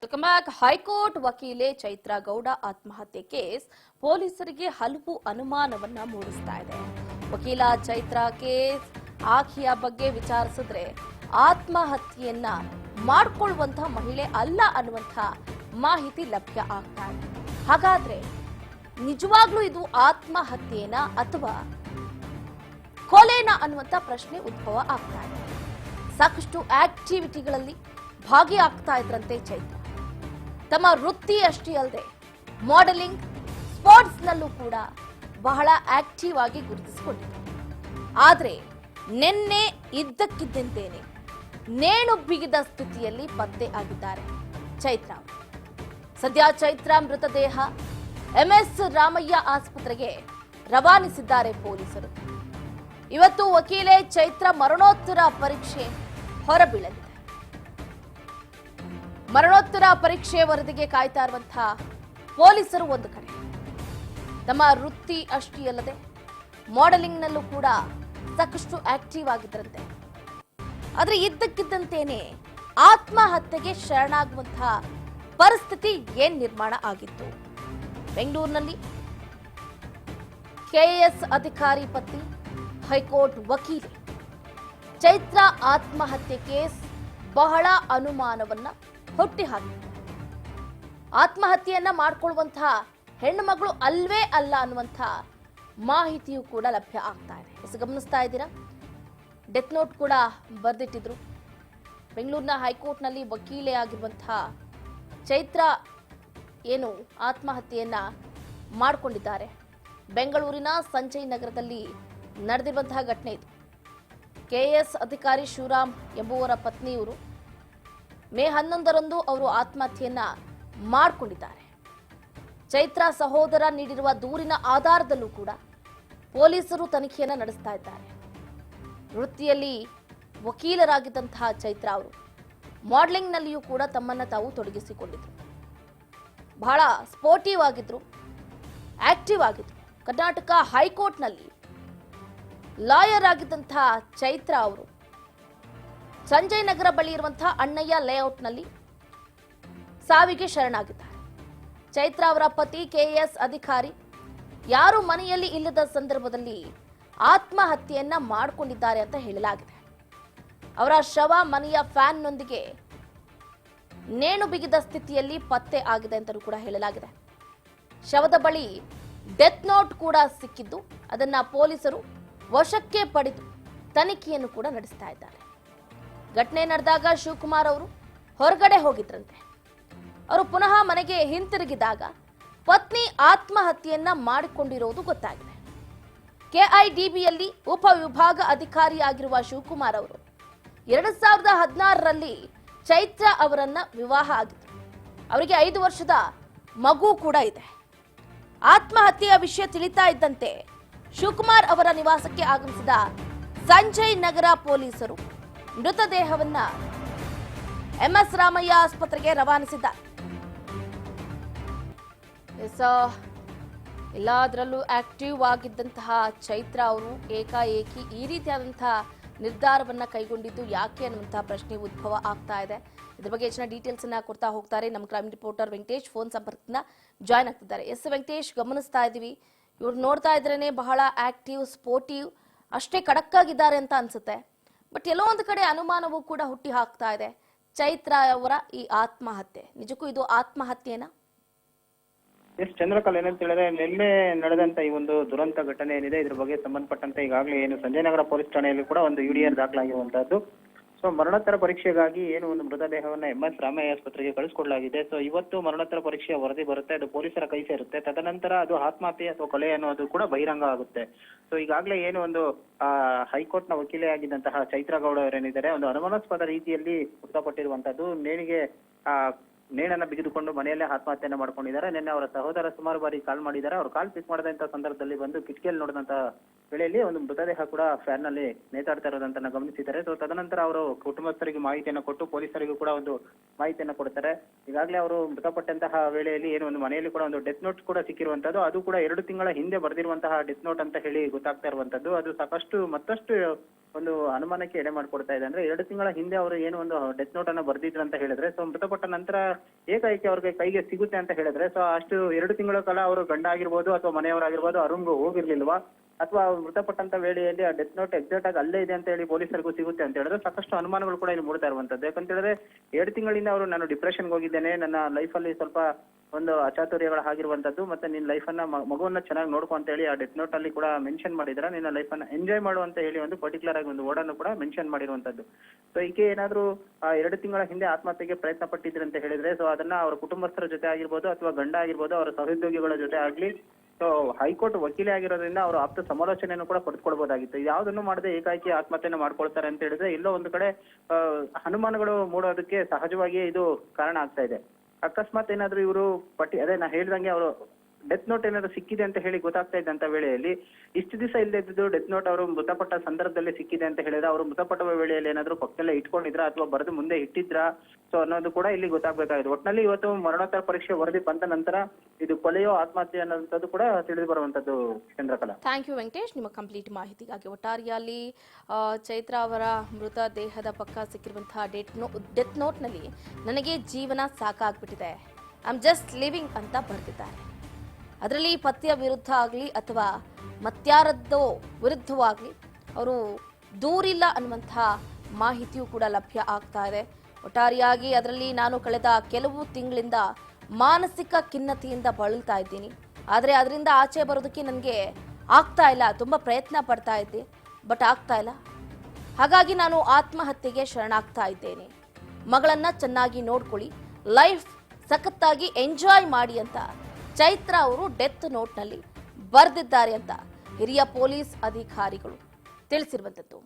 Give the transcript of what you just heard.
Welcome back. High court ವಕೀಲೆ ಚೈತ್ರಾ ಗೌಡ ಆತ್ಮಹತ್ಯೆ case ಪೊಲೀಸರಿಗೆ ಹಲವು ಅನುಮಾನವನ್ನ ಮೂಡಿಸ್ತಾ ಇದೆ. ವಕೀಲ ಚೈತ್ರಾ ಕೇಸ್ ಆಕೆಯ ಬಗ್ಗೆ ವಿಚಾರಿಸಿದ್ರೆ ಆತ್ಮಹತ್ಯೆಯನ್ನ ಮಾಡಿಕೊಳ್ಳುವಂತಹ ಮಹಿಳೆ ಅಲ್ಲ ಅನ್ನುವಂಥ ಮಾಹಿತಿ ಲಭ್ಯ ಆಗ್ತಾ ಇದೆ. ಹಾಗಾದ್ರೆ ನಿಜವಾಗ್ಲೂ ಇದು ಆತ್ಮಹತ್ಯೆನಾ ಅಥವಾ ಕೊಲೆನಾ ಅನ್ನುವಂಥ ಪ್ರಶ್ನೆ ಉದ್ಭವ ಆಗ್ತಾ ಇದೆ. ಸಾಕಷ್ಟು ಆಕ್ಟಿವಿಟಿಗಳಲ್ಲಿ ಭಾಗಿಯಾಗ್ತಾ ಇದ್ರಂತೆ ಚೈತ್ರ. ತಮ್ಮ ವೃತ್ತಿ ಅಷ್ಟೇ ಅಲ್ಲದೆ ಮಾಡೆಲಿಂಗ್, ಸ್ಪೋರ್ಟ್ಸ್ನಲ್ಲೂ ಕೂಡ ಬಹಳ ಆಕ್ಟಿವ್ ಆಗಿ ಗುರುತಿಸಿಕೊಂಡಿದ್ದಾರೆ. ಆದರೆ ನಿನ್ನೆ ಇದ್ದಕ್ಕಿದ್ದಂತೇನೆ ನೇಣು ಬಿಗಿದ ಸ್ಥಿತಿಯಲ್ಲಿ ಪತ್ತೆ ಆಗಿದ್ದಾರೆ ಚೈತ್ರ. ಸದ್ಯ ಚೈತ್ರ ಮೃತದೇಹ ಎಂಎಸ್ ರಾಮಯ್ಯ ಆಸ್ಪತ್ರೆಗೆ ರವಾನಿಸಿದ್ದಾರೆ ಪೊಲೀಸರು. ಇವತ್ತು ವಕೀಲೆ ಚೈತ್ರ ಮರಣೋತ್ತರ ಪರೀಕ್ಷೆ ಹೊರಬೀಳಲಿದೆ. ಮರಣೋತ್ತರ ಪರೀಕ್ಷೆ ವರದಿಗೆ ಕಾಯ್ತಾ ಇರುವಂತಹ ಪೊಲೀಸರು ಒಂದು ಕಡೆ ತಮ್ಮ ವೃತ್ತಿ ಅಷ್ಟೇ ಅಲ್ಲದೆ ಮಾಡೆಲಿಂಗ್ನಲ್ಲೂ ಕೂಡ ಸಾಕಷ್ಟು ಆಕ್ಟಿವ್ ಆಗಿದ್ದರಂತೆ. ಆದ್ರೆ ಇದ್ದಕ್ಕಿದ್ದಂತೇನೆ ಆತ್ಮಹತ್ಯೆಗೆ ಶರಣಾಗುವಂತಹ ಪರಿಸ್ಥಿತಿ ಏನ್ ನಿರ್ಮಾಣ ಆಗಿತ್ತು? ಬೆಂಗಳೂರಿನಲ್ಲಿ ಕೆಎಎಸ್ ಅಧಿಕಾರಿ ಪತ್ನಿ, ಹೈಕೋರ್ಟ್ ವಕೀಲೆ ಚೈತ್ರ ಆತ್ಮಹತ್ಯೆ ಕೇಸ್ ಬಹಳ ಅನುಮಾನವನ್ನ ಹುಟ್ಟಿಹಾಕಿದೆ. ಆತ್ಮಹತ್ಯೆಯನ್ನ ಮಾಡಿಕೊಳ್ಳುವಂತಹ ಹೆಣ್ಣು ಮಗಳು ಅಲ್ವೇ ಅಲ್ಲ ಅನ್ನುವಂಥ ಮಾಹಿತಿಯು ಕೂಡ ಲಭ್ಯ ಆಗ್ತಾ ಇದೆ. ಗಮನಿಸ್ತಾ ಇದ್ದೀರಾ, ಡೆತ್ ನೋಟ್ ಕೂಡ ಬರೆದಿಟ್ಟಿದ್ರು. ಬೆಂಗಳೂರಿನ ಹೈಕೋರ್ಟ್ನಲ್ಲಿ ವಕೀಲೆ ಆಗಿರುವಂತಹ ಚೈತ್ರ ಏನು ಆತ್ಮಹತ್ಯೆಯನ್ನ ಮಾಡಿಕೊಂಡಿದ್ದಾರೆ. ಬೆಂಗಳೂರಿನ ಸಂಜಯ್ ನಗರದಲ್ಲಿ ನಡೆದಿರುವಂತಹ ಘಟನೆ ಇದು. ಕೆಎಎಸ್ ಅಧಿಕಾರಿ ಶಿವರಾಮ್ ಎಂಬುವರ ಪತ್ನಿಯವರು ಮೇ 11ರಂದು ಅವರು ಆತ್ಮಹತ್ಯೆಯನ್ನ ಮಾಡಿಕೊಂಡಿದ್ದಾರೆ. ಚೈತ್ರ ಸಹೋದರ ನೀಡಿರುವ ದೂರಿನ ಆಧಾರದಲ್ಲೂ ಕೂಡ ಪೊಲೀಸರು ತನಿಖೆಯನ್ನ ನಡೆಸ್ತಾ ಇದ್ದಾರೆ. ವೃತ್ತಿಯಲ್ಲಿ ವಕೀಲರಾಗಿದ್ದಂತಹ ಚೈತ್ರ ಅವರು ಮಾಡೆಲಿಂಗ್ನಲ್ಲಿಯೂ ಕೂಡ ತಮ್ಮನ್ನ ತಾವು ತೊಡಗಿಸಿಕೊಂಡಿದ್ರು. ಬಹಳ ಸ್ಪೋರ್ಟಿವ್ ಆಗಿದ್ರು, ಆಕ್ಟಿವ್ ಆಗಿದ್ರು. ಕರ್ನಾಟಕ ಹೈಕೋರ್ಟ್ನಲ್ಲಿ ಲಾಯರ್ ಆಗಿದ್ದಂತಹ ಚೈತ್ರ ಅವರು ಸಂಜಯ್ ನಗರ ಬಳಿ ಇರುವಂತಹ ಅಣ್ಣಯ್ಯ ಲೇಔಟ್ನಲ್ಲಿ ಸಾವಿಗೆ ಶರಣಾಗಿದ್ದಾರೆ. ಚೈತ್ರ ಅವರ ಪತಿ ಕೆಎಎಸ್ ಅಧಿಕಾರಿ ಯಾರು ಮನೆಯಲ್ಲಿ ಇಲ್ಲದ ಸಂದರ್ಭದಲ್ಲಿ ಆತ್ಮಹತ್ಯೆಯನ್ನ ಮಾಡಿಕೊಂಡಿದ್ದಾರೆ ಅಂತ ಹೇಳಲಾಗಿದೆ. ಅವರ ಶವ ಮನೆಯ ಫ್ಯಾನ್ನೊಂದಿಗೆ ನೇಣು ಬಿಗಿದ ಸ್ಥಿತಿಯಲ್ಲಿ ಪತ್ತೆ ಆಗಿದೆ ಅಂತಲೂ ಕೂಡ ಹೇಳಲಾಗಿದೆ. ಶವದ ಬಳಿ ಡೆತ್ ನೋಟ್ ಕೂಡ ಸಿಕ್ಕಿದ್ದು ಅದನ್ನ ಪೊಲೀಸರು ವಶಕ್ಕೆ ಪಡೆದು ತನಿಖೆಯನ್ನು ಕೂಡ ನಡೆಸ್ತಾ ಇದ್ದಾರೆ. ಘಟನೆ ನಡೆದಾಗ ಶಿವಕುಮಾರ್ ಅವರು ಹೊರಗಡೆ ಹೋಗಿದ್ರಂತೆ. ಅವರು ಪುನಃ ಮನೆಗೆ ಹಿಂತಿರುಗಿದಾಗ ಪತ್ನಿ ಆತ್ಮಹತ್ಯೆಯನ್ನ ಮಾಡಿಕೊಂಡಿರುವುದು ಗೊತ್ತಾಗಿದೆ. ಕೆಐಡಿಬಿಯಲ್ಲಿ ಉಪವಿಭಾಗ ಅಧಿಕಾರಿಯಾಗಿರುವ ಶಿವಕುಮಾರ್ ಅವರು 2016ರಲ್ಲಿ ಚೈತ್ರ ಅವರನ್ನ ವಿವಾಹ ಆಗಿದ್ರು. ಅವರಿಗೆ 5 ವರ್ಷದ ಮಗು ಕೂಡ ಇದೆ. ಆತ್ಮಹತ್ಯೆಯ ವಿಷಯ ತಿಳಿತಾ ಇದ್ದಂತೆ ಶಿವಕುಮಾರ್ ಅವರ ನಿವಾಸಕ್ಕೆ ಆಗಮಿಸಿದ ಸಂಜಯ್ ನಗರ ಪೊಲೀಸರು ಮೃತದೇಹವನ್ನ ಎಂಎಸ್ ರಾಮಯ್ಯ ಆಸ್ಪತ್ರೆಗೆ ರವಾನಿಸಿದ್ದಾರೆ. ಎಲ್ಲದರಲ್ಲೂ ಆಕ್ಟಿವ್ ಆಗಿದ್ದಂತಹ ಚೈತ್ರ ಅವರು ಏಕಾಏಕಿ ಈ ರೀತಿಯಾದಂತಹ ನಿರ್ಧಾರವನ್ನ ಕೈಗೊಂಡಿದ್ದು ಯಾಕೆ ಅನ್ನುವಂತಹ ಪ್ರಶ್ನೆ ಉದ್ಭವ ಆಗ್ತಾ ಇದೆ. ಇದ್ರ ಬಗ್ಗೆ ಹೆಚ್ಚಿನ ಡೀಟೇಲ್ಸ್ ಅನ್ನ ಕೊಡ್ತಾ ಹೋಗ್ತಾರೆ ನಮ್ಮ ಕ್ರೈಮ್ ರಿಪೋರ್ಟರ್ ವೆಂಕಟೇಶ್. ಫೋನ್ ಸಂಪರ್ಕದಿಂದ ಜಾಯ್ನ್ ಆಗ್ತಿದ್ದಾರೆ. ಎಸ್ ವೆಂಕಟೇಶ್, ಗಮನಿಸ್ತಾ ಇದ್ದೀವಿ, ಇವ್ರು ನೋಡ್ತಾ ಇದ್ರೇನೆ ಬಹಳ ಆಕ್ಟಿವ್, ಸ್ಪೋರ್ಟಿವ್, ಅಷ್ಟೇ ಖಡಕ್ ಆಗಿದ್ದಾರೆ ಅಂತ ಅನ್ಸುತ್ತೆ. ಬಟ್ ಎಲ್ಲೋ ಒಂದು ಕಡೆ ಅನುಮಾನವೂ ಕೂಡ ಹುಟ್ಟಿ ಹಾಕ್ತಾ ಇದೆ. ಚೈತ್ರ ಅವರ ಈ ಆತ್ಮಹತ್ಯೆ ನಿಜಕ್ಕೂ ಇದು ಆತ್ಮಹತ್ಯೆನಾ? ಎಸ್ ಚಂದ್ರಕಲಾ, ಏನಂತ ಹೇಳಿದ್ರೆ ನಿನ್ನೆ ನಡೆದಂತ ಈ ಒಂದು ದುರಂತ ಘಟನೆ ಏನಿದೆ ಇದ್ರ ಬಗ್ಗೆ ಸಂಬಂಧಪಟ್ಟಂತೆ ಈಗಾಗಲೇ ಏನು ಸಂಜಯನಗರ ಪೊಲೀಸ್ ಠಾಣೆಯಲ್ಲಿ ಕೂಡ ಒಂದು ಯುಡಿಆರ್ ದಾಖಲಾಗಿರುವಂತಹದ್ದು. ಸೊ ಮರಣೋತ್ತರ ಪರೀಕ್ಷೆಗಾಗಿ ಏನು ಒಂದು ಮೃತದೇಹವನ್ನ ಎಂಎಸ್ ರಾಮಯ್ಯ ಆಸ್ಪತ್ರೆಗೆ ಕಳಿಸ್ಕೊಡ್ಲಾಗಿದೆ. ಸೊ ಇವತ್ತು ಮರಣೋತ್ತರ ಪರೀಕ್ಷೆಯ ವರದಿ ಬರುತ್ತೆ, ಅದು ಪೊಲೀಸರ ಕೈ ಸೇರುತ್ತೆ. ತದನಂತರ ಅದು ಆತ್ಮಹತ್ಯೆ ಅಥವಾ ಕೊಲೆ ಅನ್ನೋದು ಕೂಡ ಬಹಿರಂಗ ಆಗುತ್ತೆ. ಸೊ ಈಗಾಗಲೇ ಏನು ಒಂದು ಹೈಕೋರ್ಟ್ ನ ವಕೀಲೆಯಾಗಿದ್ದಂತಹ ಚೈತ್ರಾ ಗೌಡ ಅವರೇನಿದ್ದಾರೆ ಒಂದು ಅನುಮಾನಾಸ್ಪದ ರೀತಿಯಲ್ಲಿ ಮೃತಪಟ್ಟಿರುವಂತದ್ದು. ನೇಣನ್ನ ಬಿಗಿದುಕೊಂಡು ಮನೆಯಲ್ಲೇ ಆತ್ಮಹತ್ಯೆಯನ್ನ ಮಾಡ್ಕೊಂಡಿದ್ದಾರೆ. ನಿನ್ನೆ ಅವರ ಸಹೋದರ ಸುಮಾರು ಬಾರಿ ಕಾಲ್ ಮಾಡಿದ್ದಾರೆ. ಅವ್ರು ಕಾಲ್ ಪಿಕ್ ಮಾಡದಂತ ಸಂದರ್ಭದಲ್ಲಿ ಬಂದು ಕಿಟಕಿಯಲ್ಲಿ ನೋಡಿದಂತ ವೇಳೆಯಲ್ಲಿ ಒಂದು ಮೃತದೇಹ ಕೂಡ ಫ್ಯಾನ್ ನಲ್ಲಿ ನೇತಾಡ್ತಾ ಇರೋದಂತ ಗಮನಿಸಿದ್ದಾರೆ. ಸೊ ತದನಂತರ ಅವರು ಕುಟುಂಬಸ್ಥರಿಗೆ ಮಾಹಿತಿಯನ್ನು ಕೊಟ್ಟು ಪೊಲೀಸರಿಗೂ ಕೂಡ ಒಂದು ಮಾಹಿತಿಯನ್ನು ಕೊಡ್ತಾರೆ. ಈಗಾಗಲೇ ಅವರು ಮೃತಪಟ್ಟಂತಹ ವೇಳೆಯಲ್ಲಿ ಏನು ಒಂದು ಮನೆಯಲ್ಲಿ ಕೂಡ ಒಂದು ಡೆತ್ ನೋಟ್ ಕೂಡ ಸಿಕ್ಕಿರುವಂತದ್ದು. ಅದು ಕೂಡ 2 ತಿಂಗಳ ಹಿಂದೆ ಬರೆದಿರುವಂತಹ ಡೆತ್ ನೋಟ್ ಅಂತ ಹೇಳಿ ಗೊತ್ತಾಗ್ತಾ ಇರುವಂತದ್ದು. ಅದು ಮತ್ತಷ್ಟು ಒಂದು ಅನುಮಾನಕ್ಕೆ ಎಡೆ ಮಾಡ್ಕೊಡ್ತಾ ಇದೆ. ಅಂದ್ರೆ 2 ತಿಂಗಳ ಹಿಂದೆ ಅವರು ಏನು ಒಂದು ಡೆತ್ ನೋಟ್ ಅನ್ನ ಬರ್ದಿದ್ರು ಅಂತ ಹೇಳಿದ್ರೆ, ಸೊ ಮೃತಪಟ್ಟ ನಂತರ ಏಕಾಏಕಿ ಅವ್ರಿಗೆ ಕೈಗೆ ಸಿಗುತ್ತೆ ಅಂತ ಹೇಳಿದ್ರೆ, ಸೊ ಅಷ್ಟು 2 ತಿಂಗಳ ಕಾಲ ಅವರು ಗಂಡ ಆಗಿರ್ಬೋದು ಅಥವಾ ಮನೆಯವರಾಗಿರ್ಬೋದು ಅರುಣ್ಗೂ ಹೋಗಿರ್ಲಿಲ್ವಾ, ಅಥವಾ ಮೃತಪಟ್ಟಂತ ವೇಳೆಯಲ್ಲಿ ಆ ಡೆತ್ ನೋಟ್ ಎಕ್ಸಾಕ್ಟ್ ಆಗಿ ಅಲ್ಲೇ ಇದೆ ಅಂತ ಹೇಳಿ ಪೊಲೀಸರಿಗೂ ಸಿಗುತ್ತೆ ಅಂತ ಹೇಳಿದ್ರೆ ಸಾಕಷ್ಟು ಅನುಮಾನಗಳು ಕೂಡ ಇಲ್ಲಿ ಮೂಡ್ತಾ ಇರುವಂತದ್ದು. ಯಾಕಂತ ಹೇಳಿದ್ರೆ 2 ತಿಂಗಳಿಂದ ಅವರು ನಾನು ಡಿಪ್ರೆಷನ್ಗೆ ಹೋಗಿದ್ದೇನೆ, ನನ್ನ ಲೈಫಲ್ಲಿ ಸ್ವಲ್ಪ ಒಂದು ಅಚಾತುರ್ಯಗಳು ಆಗಿರುವಂತದ್ದು, ಮತ್ತೆ ನಿನ್ನ ಲೈಫನ್ನ ಮಗುವನ್ನ ಚೆನ್ನಾಗಿ ನೋಡ್ಕೊ ಅಂತ ಹೇಳಿ ಆ ಡೆತ್ ನೋಟ್ ಅಲ್ಲಿ ಕೂಡ ಮೆನ್ಷನ್ ಮಾಡಿದ್ರ, ನಿನ್ನ ಲೈಫನ್ನ ಎಂಜಾಯ್ ಮಾಡು ಅಂತ ಹೇಳಿ ಒಂದು ಪರ್ಟಿಕ್ಯುಲರ್ ಆಗಿ ಒಂದು ವರ್ಡನ್ನು ಕೂಡ ಮೆನ್ಷನ್ ಮಾಡಿರುವಂತದ್ದು. ಸೊ ಈಕೆ ಏನಾದ್ರು ಆ 2 ತಿಂಗಳ ಹಿಂದೆ ಆತ್ಮಹತ್ಯೆಗೆ ಪ್ರಯತ್ನ ಪಟ್ಟಿದ್ರು ಅಂತ ಹೇಳಿದ್ರೆ, ಸೊ ಅದನ್ನ ಅವರ ಕುಟುಂಬಸ್ಥರ ಜೊತೆ ಆಗಿರ್ಬೋದು ಅಥವಾ ಗಂಡ ಆಗಿರ್ಬೋದು ಅವರ ಸಹೋದ್ಯೋಗಿಗಳ ಜೊತೆ ಆಗ್ಲಿ, ಸೊ ಹೈಕೋರ್ಟ್ ವಕೀಲೆ ಆಗಿರೋದ್ರಿಂದ ಅವರು ಆಪ್ತ ಸಮಾಲೋಚನೆಯನ್ನು ಕೂಡ ಪಡೆದುಕೊಳ್ಬಹುದಾಗಿತ್ತು. ಯಾವುದನ್ನು ಮಾಡದೆ ಏಕಾಏಕಿ ಆತ್ಮಹತ್ಯೆಯನ್ನು ಮಾಡ್ಕೊಳ್ತಾರೆ ಅಂತ ಹೇಳಿದ್ರೆ ಎಲ್ಲೋ ಒಂದು ಕಡೆ ಅನುಮಾನಗಳು ಮೂಡೋದಕ್ಕೆ ಸಹಜವಾಗಿಯೇ ಇದು ಕಾರಣ ಆಗ್ತಾ ಇದೆ. ಅಕಸ್ಮಾತ್ ಏನಾದ್ರು ಇವರು ಅದೇ ನಾ ಹೇಳ್ದಂಗೆ ಅವರು ಡೆತ್ ನೋಟ್ ಏನಾದ್ರು ಸಿಕ್ಕಿದೆ ಅಂತ ಹೇಳಿ ಗೊತ್ತಾಗ್ತಾ ಇದ್ದಂತ ವೇಳೆಯಲ್ಲಿ ಇಷ್ಟು ದಿವಸ ಇಲ್ಲದೆ ಇದ್ದು ಡೆತ್ ನೋಟ್ ಅವರು ಮೃತಪಟ್ಟ ಸಂದರ್ಭದಲ್ಲಿ ಸಿಕ್ಕಿದೆ ಅಂತ ಹೇಳಿದ್ರೆ ಅವರು ಮೃತಪಟ್ಟ ವೇಳೆಯಲ್ಲಿ ಏನಾದ್ರು ಪಕ್ಕದಲ್ಲೇ ಇಟ್ಕೊಂಡಿದ್ರ ಅಥವಾ ಬರೆದು ಮುಂದೆ ಇಟ್ಟಿದ್ರ, ಸೊ ಅನ್ನೋದು ಕೂಡ ಇಲ್ಲಿ ಗೊತ್ತಾಗಬೇಕಾಗಿದೆ. ಒಟ್ಟಿನಲ್ಲಿ ಇವತ್ತು ಮರಣೋತ್ತರ ಪರೀಕ್ಷೆ ವರದಿ ಬಂದ ನಂತರ ಇದು ಕೊಲೆಯೋ ಆತ್ಮಹತ್ಯೆ ಅನ್ನೋಂಥದ್ದು ಕೂಡ ತಿಳಿದು ಬರುವಂತದ್ದು. ಚಂದ್ರಕಲಾ, ಥ್ಯಾಂಕ್ ಯು ವೆಂಕಟೇಶ್, ನಿಮ್ಮ ಕಂಪ್ಲೀಟ್ ಮಾಹಿತಿಗಾಗಿ. ಒಟ್ಟಾರೆಯಲ್ಲಿ ಚೈತ್ರ ಅವರ ಮೃತ ದೇಹದ ಪಕ್ಕ ಸಿಕ್ಕಿರುವಂತಹ ಡೆತ್ ನೋಟ್ನಲ್ಲಿ ನನಗೆ ಜೀವನ ಸಾಕಾಗ್ಬಿಟ್ಟಿದೆ, ಐ ಆಮ್ ಜಸ್ಟ್ ಲಿವಿಂಗ್ ಅಂತ ಬರೆದಿದ್ದಾರೆ. ಅದರಲ್ಲಿ ಪತಿಯ ವಿರುದ್ಧ ಆಗಲಿ ಅಥವಾ ಮತ್ಯಾರದ್ದೋ ವಿರುದ್ಧವಾಗಲಿ ಅವರು ದೂರಿಲ್ಲ ಅನ್ನುವಂಥ ಮಾಹಿತಿಯೂ ಕೂಡ ಲಭ್ಯ ಆಗ್ತಾ ಇದೆ. ಒಟ್ಟಾರೆಯಾಗಿ ಅದರಲ್ಲಿ ನಾನು ಕಳೆದ ಕೆಲವು ತಿಂಗಳಿಂದ ಮಾನಸಿಕ ಖಿನ್ನತೆಯಿಂದ ಬಳಲ್ತಾ ಇದ್ದೀನಿ, ಆದರೆ ಅದರಿಂದ ಆಚೆ ಬರೋದಕ್ಕೆ ನನಗೆ ಆಗ್ತಾ ಇಲ್ಲ, ತುಂಬ ಪ್ರಯತ್ನ ಪಡ್ತಾ ಇದ್ದೆ, ಬಟ್ ಆಗ್ತಾ ಇಲ್ಲ. ಹಾಗಾಗಿ ನಾನು ಆತ್ಮಹತ್ಯೆಗೆ ಶರಣಾಗ್ತಾ ಇದ್ದೇನೆ. ಮಗಳನ್ನ ಚೆನ್ನಾಗಿ ನೋಡ್ಕೊಳ್ಳಿ, ಲೈಫ್ ಸಖತ್ತಾಗಿ ಎಂಜಾಯ್ ಮಾಡಿ ಅಂತ ಚೈತ್ರ ಅವರು ಡೆತ್ ನೋಟ್ನಲ್ಲಿ ಬರೆದಿದ್ದಾರೆ ಅಂತ ಹಿರಿಯ ಪೊಲೀಸ್ ಅಧಿಕಾರಿಗಳು ತಿಳಿಸಿರುವಂಥದ್ದು.